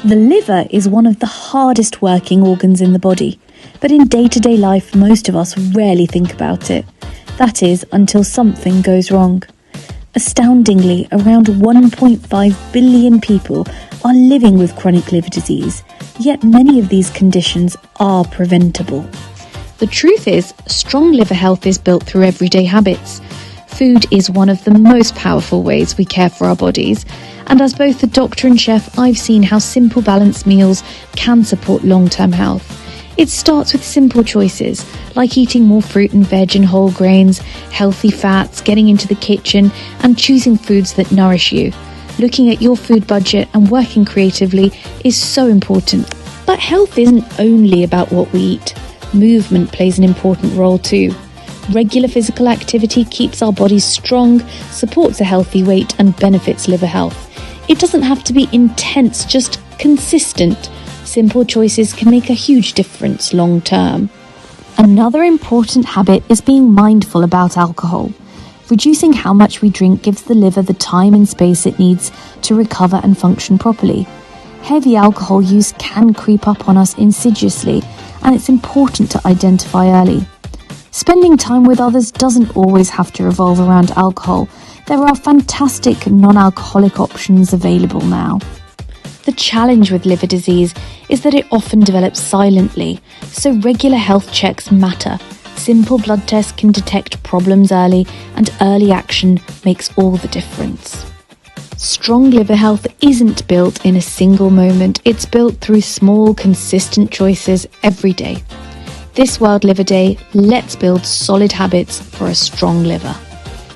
The liver is one of the hardest working organs in the body, but in day-to-day life most of us rarely think about it. That is, until something goes wrong. Astoundingly, around 1.5 billion people are living with chronic liver disease, yet many of these conditions are preventable. The truth is, strong liver health is built through everyday habits. Food is one of the most powerful ways we care for our bodies, and as both a doctor and chef, I've seen how simple balanced meals can support long-term health. It starts with simple choices, like eating more fruit and veg and whole grains, healthy fats, getting into the kitchen, and choosing foods that nourish you. Looking at your food budget and working creatively is so important. But health isn't only about what we eat. Movement plays an important role too. Regular physical activity keeps our bodies strong, supports a healthy weight, and benefits liver health. It doesn't have to be intense, just consistent. Simple choices can make a huge difference long term. Another important habit is being mindful about alcohol. Reducing how much we drink gives the liver the time and space it needs to recover and function properly. Heavy alcohol use can creep up on us insidiously, and it's important to identify early. Spending time with others doesn't always have to revolve around alcohol. There are fantastic non-alcoholic options available now. The challenge with liver disease is that it often develops silently, so regular health checks matter. Simple blood tests can detect problems early, and early action makes all the difference. Strong liver health isn't built in a single moment. It's built through small, consistent choices every day. This World Liver Day, let's build solid habits for a strong liver.